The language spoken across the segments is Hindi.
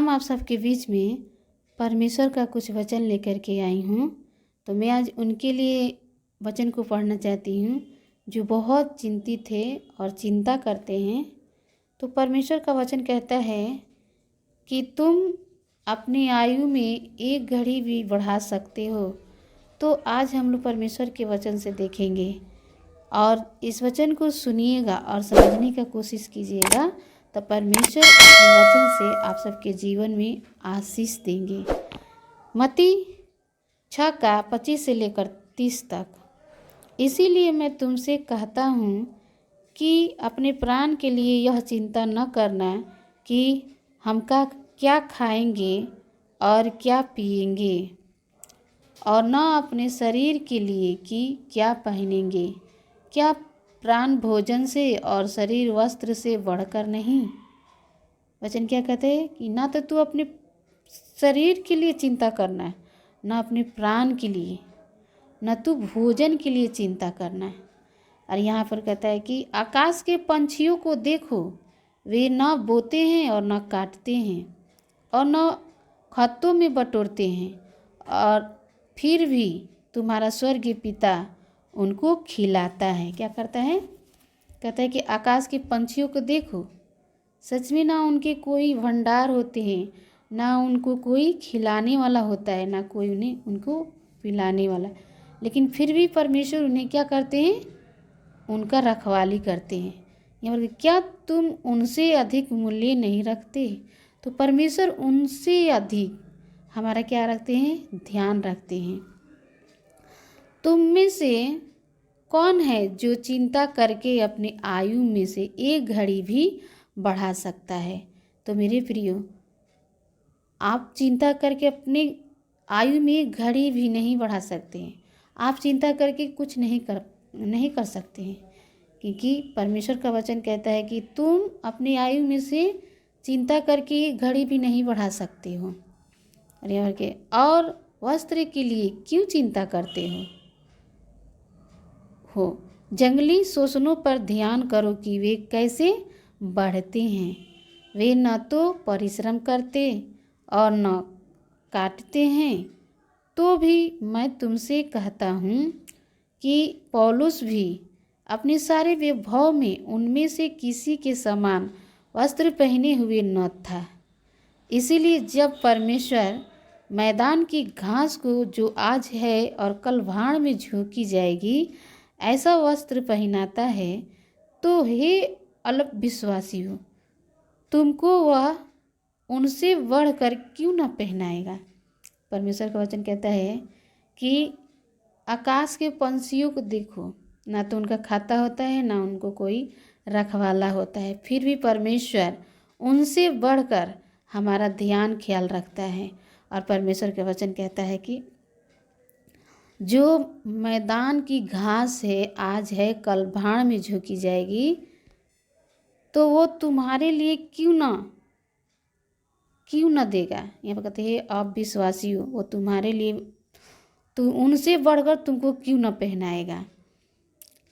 हम आप सबके बीच में परमेश्वर का कुछ वचन लेकर के आई हूँ। तो मैं आज उनके लिए वचन को पढ़ना चाहती हूँ जो बहुत चिंतित थे और चिंता करते हैं। तो परमेश्वर का वचन कहता है कि तुम अपनी आयु में एक घड़ी भी बढ़ा सकते हो। तो आज हम लोग परमेश्वर के वचन से देखेंगे और इस वचन को सुनिएगा और समझने का कोशिश कीजिएगा, तो परमेश्वर अपने वचन से आप सबके जीवन में आशीष देंगे। मत्ती 6:25 से लेकर 30 तक। इसीलिए मैं तुमसे कहता हूँ कि अपने प्राण के लिए यह चिंता न करना कि हम क्या खाएंगे और क्या पिएंगे, और न अपने शरीर के लिए कि क्या पहनेंगे। क्या प्राण भोजन से और शरीर वस्त्र से बढ़कर नहीं। वचन क्या कहते हैं कि ना तो तू अपने शरीर के लिए चिंता करना है, ना अपने प्राण के लिए, न तू भोजन के लिए चिंता करना है। और यहाँ पर कहता है कि आकाश के पंछियों को देखो, वे न बोते हैं और न काटते हैं और न खत्तों में बटोरते हैं, और फिर भी तुम्हारा स्वर्गीय पिता उनको खिलाता है। क्या करता है? कहता है कि आकाश के पंछियों को देखो, सच में ना उनके कोई भंडार होते हैं, ना उनको कोई खिलाने वाला होता है, ना कोई उनको पिलाने वाला, लेकिन फिर भी परमेश्वर उन्हें क्या करते हैं? उनका रखवाली करते हैं। यहाँ पर क्या तुम उनसे अधिक मूल्य नहीं रखते? तो परमेश्वर उनसे अधिक हमारा क्या रखते हैं? ध्यान रखते हैं। तुम में से कौन है जो चिंता करके अपनी आयु में से एक घड़ी भी बढ़ा सकता है? तो मेरे प्रियो, आप चिंता करके अपने आयु में एक घड़ी भी नहीं बढ़ा सकते हैं। आप चिंता करके कुछ नहीं कर सकते हैं, क्योंकि परमेश्वर का वचन कहता है कि तुम अपनी आयु में से चिंता करके एक घड़ी भी नहीं बढ़ा सकते हो। और वस्त्र के लिए क्यों चिंता करते हो? जंगली शोषणों पर ध्यान करो कि वे कैसे बढ़ते हैं। वे न तो परिश्रम करते और न काटते हैं, तो भी मैं तुमसे कहता हूँ कि पौलुस भी अपने सारे वैभव में उनमें से किसी के समान वस्त्र पहने हुए न था। इसीलिए जब परमेश्वर मैदान की घास को जो आज है और कल भाड़ में झोंकी जाएगी ऐसा वस्त्र पहनाता है, तो हे अल्पविश्वासी हो, तुमको वह उनसे बढ़कर क्यों न पहनाएगा। परमेश्वर का वचन कहता है कि आकाश के पंछियों को देखो, ना तो उनका खाता होता है, ना उनको कोई रखवाला होता है, फिर भी परमेश्वर उनसे बढ़कर हमारा ध्यान ख्याल रखता है। और परमेश्वर का वचन कहता है कि जो मैदान की घास है आज है कल भाड़ में झोंकी जाएगी, तो वो तुम्हारे लिए क्यों ना देगा। यहाँ पर कहते हैं आप विश्वासी हो, वो तुम्हारे लिए तो उनसे बढ़कर तुमको क्यों न पहनाएगा।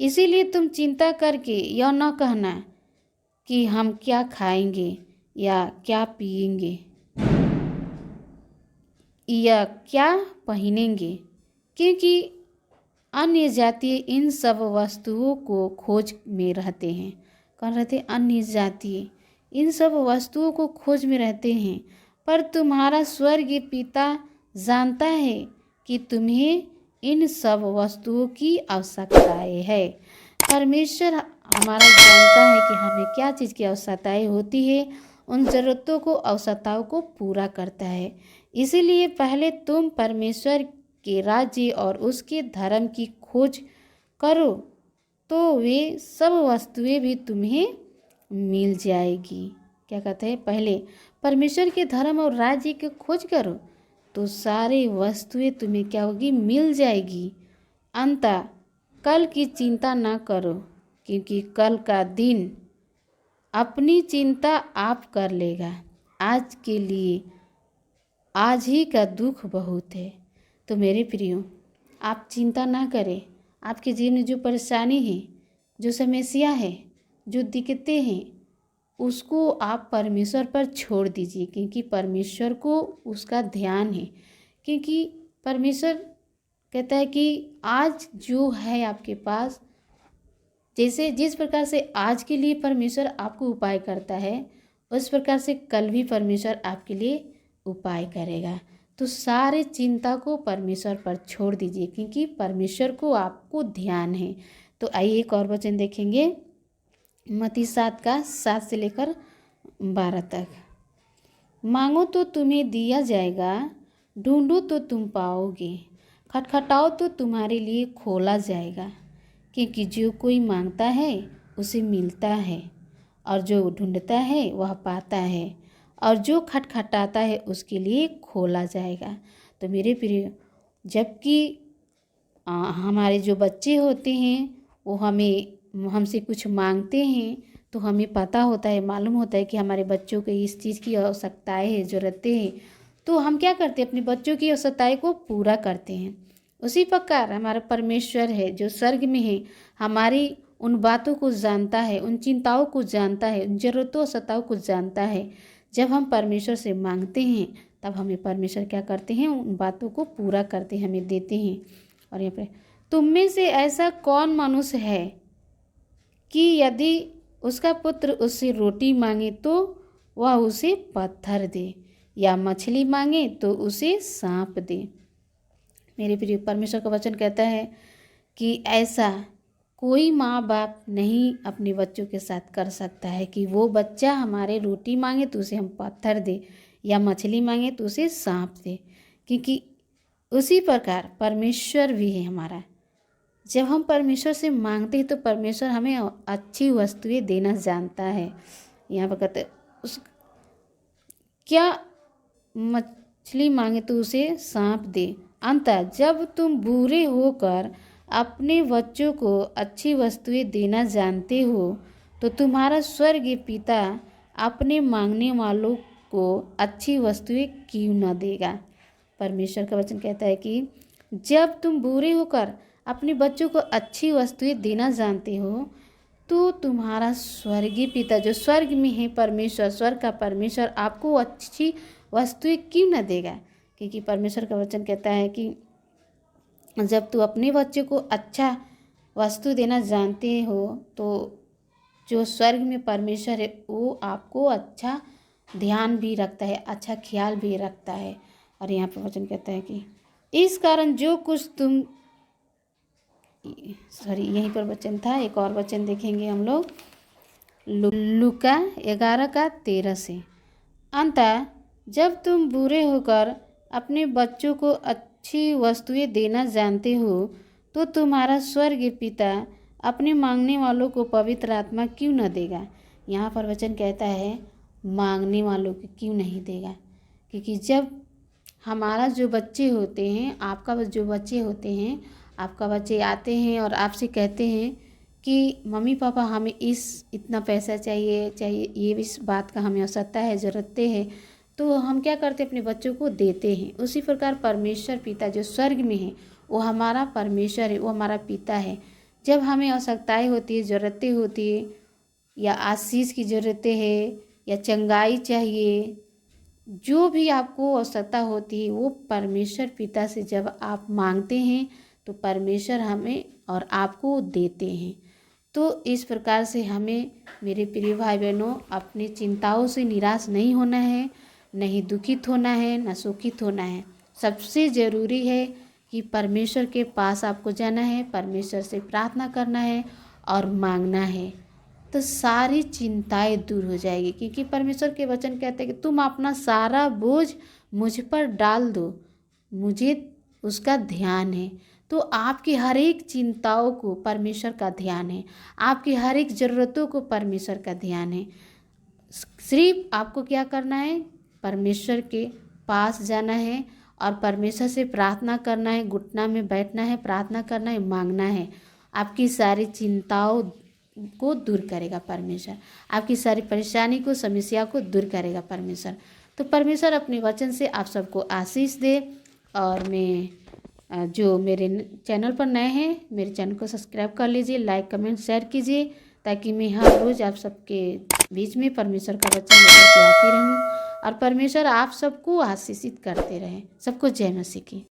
इसीलिए तुम चिंता करके यह न कहना कि हम क्या खाएंगे या क्या पिएंगे या क्या पहनेंगे, क्योंकि अन्य जातीय इन सब वस्तुओं को खोज में रहते हैं। कौन रहते? अन्य जातीय इन सब वस्तुओं को खोज में रहते हैं, पर तुम्हारा स्वर्गीय पिता जानता है कि तुम्हें इन सब वस्तुओं की आवश्यकताएं है। परमेश्वर हमारा जानता है कि हमें क्या चीज़ की आवश्यकताएं होती है, उन ज़रूरतों को आवश्यकताओं को पूरा करता है। इसीलिए पहले तुम परमेश्वर के राज्य और उसके धर्म की खोज करो, तो वे सब वस्तुएं भी तुम्हें मिल जाएगी। क्या कहते हैं? पहले परमेश्वर के धर्म और राज्य की खोज करो तो सारी वस्तुएं तुम्हें क्या होगी? मिल जाएगी। अंततः कल की चिंता ना करो, क्योंकि कल का दिन अपनी चिंता आप कर लेगा। आज के लिए आज ही का दुख बहुत है। तो मेरे प्रियो, आप चिंता ना करें। आपके जीवन में जो परेशानी है, जो समस्या है, जो दिक्कतें हैं, उसको आप परमेश्वर पर छोड़ दीजिए, क्योंकि परमेश्वर को उसका ध्यान है। क्योंकि परमेश्वर कहता है कि आज जो है आपके पास, जैसे जिस प्रकार से आज के लिए परमेश्वर आपको उपाय करता है, उस प्रकार से कल भी परमेश्वर आपके लिए उपाय करेगा। तो सारे चिंता को परमेश्वर पर छोड़ दीजिए, क्योंकि परमेश्वर को आपको ध्यान है। तो आइए एक और वचन देखेंगे, मत्ती 7 का 7 से लेकर 12 तक। मांगो तो तुम्हें दिया जाएगा, ढूंढो तो तुम पाओगे, खटखटाओ तो तुम्हारे लिए खोला जाएगा। क्योंकि जो कोई मांगता है उसे मिलता है, और जो ढूंढता है वह पाता है, और जो खटखटाता है उसके लिए खोला जाएगा। तो मेरे प्रिय, जबकि हमारे जो बच्चे होते हैं वो हमसे कुछ मांगते हैं, तो हमें पता होता है, मालूम होता है कि हमारे बच्चों को इस चीज़ की आवश्यकताएं है, ज़रूरतें हैं। तो हम क्या करते हैं, अपने बच्चों की आवश्यकताएं को पूरा करते हैं। उसी प्रकार हमारा परमेश्वर है जो स्वर्ग में है, हमारी उन बातों को जानता है, उन चिंताओं को जानता है, उन ज़रूरतों आवश्यकताओं को जानता है। जब हम परमेश्वर से मांगते हैं तब हमें परमेश्वर क्या करते हैं, उन बातों को पूरा करते हैं, हमें देते हैं। और यहाँ पे, तुम में से ऐसा कौन मनुष्य है कि यदि उसका पुत्र उससे रोटी मांगे तो वह उसे पत्थर दे, या मछली मांगे तो उसे सांप दे। मेरे प्रिय, परमेश्वर का वचन कहता है कि ऐसा कोई माँ बाप नहीं अपने बच्चों के साथ कर सकता है कि वो बच्चा हमारे रोटी मांगे तो उसे हम पत्थर दे, या मछली मांगे तो उसे सांप दे। क्योंकि उसी प्रकार परमेश्वर भी है हमारा। जब हम परमेश्वर से मांगते हैं तो परमेश्वर हमें अच्छी वस्तुएं देना जानता है। यहाँ पर कहते उस क्या मछली मांगे तो उसे सांप दे। अंततः जब तुम बुरे होकर अपने बच्चों को अच्छी वस्तुएं देना जानते हो, तो तुम्हारा स्वर्गीय पिता अपने मांगने वालों को अच्छी वस्तुएं क्यों न देगा। परमेश्वर का वचन कहता है कि जब तुम बुरे होकर अपने बच्चों को अच्छी वस्तुएं देना जानते हो, तो तुम्हारा स्वर्गीय पिता जो स्वर्ग में है परमेश्वर, स्वर्ग का परमेश्वर आपको अच्छी वस्तुएं क्यों न देगा। क्योंकि परमेश्वर का वचन कहता है कि जब तू अपने बच्चे को अच्छा वस्तु देना जानते हो, तो जो स्वर्ग में परमेश्वर है वो आपको अच्छा ध्यान भी रखता है, अच्छा ख्याल भी रखता है। और यहाँ पर वचन कहता है कि इस कारण जो कुछ तुम यहीं पर वचन था, एक और वचन देखेंगे हम लोग, लूका 11 का 13 से। अंततः जब तुम बुरे होकर अपने बच्चों को अच्छी वस्तुएं देना जानते हो, तो तुम्हारा स्वर्गीय पिता अपने मांगने वालों को पवित्र आत्मा क्यों न देगा। यहाँ पर वचन कहता है मांगने वालों को क्यों नहीं देगा। क्योंकि जब हमारा जो बच्चे होते हैं, आपका जो बच्चे होते हैं, आपका बच्चे आते हैं और आपसे कहते हैं कि मम्मी पापा हमें इतना पैसा चाहिए, ये इस बात का हमें आवश्यकता है, ज़रूरतें है, तो हम क्या करते हैं, अपने बच्चों को देते हैं। उसी प्रकार परमेश्वर पिता जो स्वर्ग में है वो हमारा परमेश्वर है, वो हमारा पिता है। जब हमें आवश्यकताएं होती है, ज़रूरतें होती है, या आशीष की ज़रूरतें है, या चंगाई चाहिए, जो भी आपको आवश्यकता होती है वो परमेश्वर पिता से जब आप मांगते हैं तो परमेश्वर हमें और आपको देते हैं। तो इस प्रकार से हमें, मेरे प्रिय भाई बहनों, अपनी चिंताओं से निराश नहीं होना है, नहीं दुखित होना है, न सुखित होना है। सबसे ज़रूरी है कि परमेश्वर के पास आपको जाना है, परमेश्वर से प्रार्थना करना है और मांगना है, तो सारी चिंताएं दूर हो जाएगी। क्योंकि परमेश्वर के वचन कहते हैं कि तुम अपना सारा बोझ मुझ पर डाल दो, मुझे उसका ध्यान है। तो आपकी हर एक चिंताओं को परमेश्वर का ध्यान है, आपकी हर एक ज़रूरतों को परमेश्वर का ध्यान है। सिर्फ आपको क्या करना है, परमेश्वर के पास जाना है और परमेश्वर से प्रार्थना करना है, घुटना में बैठना है, प्रार्थना करना है, मांगना है। आपकी सारी चिंताओं को दूर करेगा परमेश्वर, आपकी सारी परेशानी को, समस्या को दूर करेगा परमेश्वर। तो परमेश्वर अपने वचन से आप सबको आशीष दे। और मैं जो मेरे चैनल पर नए हैं, मेरे चैनल को सब्सक्राइब कर लीजिए, लाइक कमेंट शेयर कीजिए, ताकि मैं हर रोज़ आप सबके बीच में परमेश्वर का वचन लेकर के आती रहूँ और परमेश्वर आप सबको आशीषित करते रहें। सबको जय मसीह की।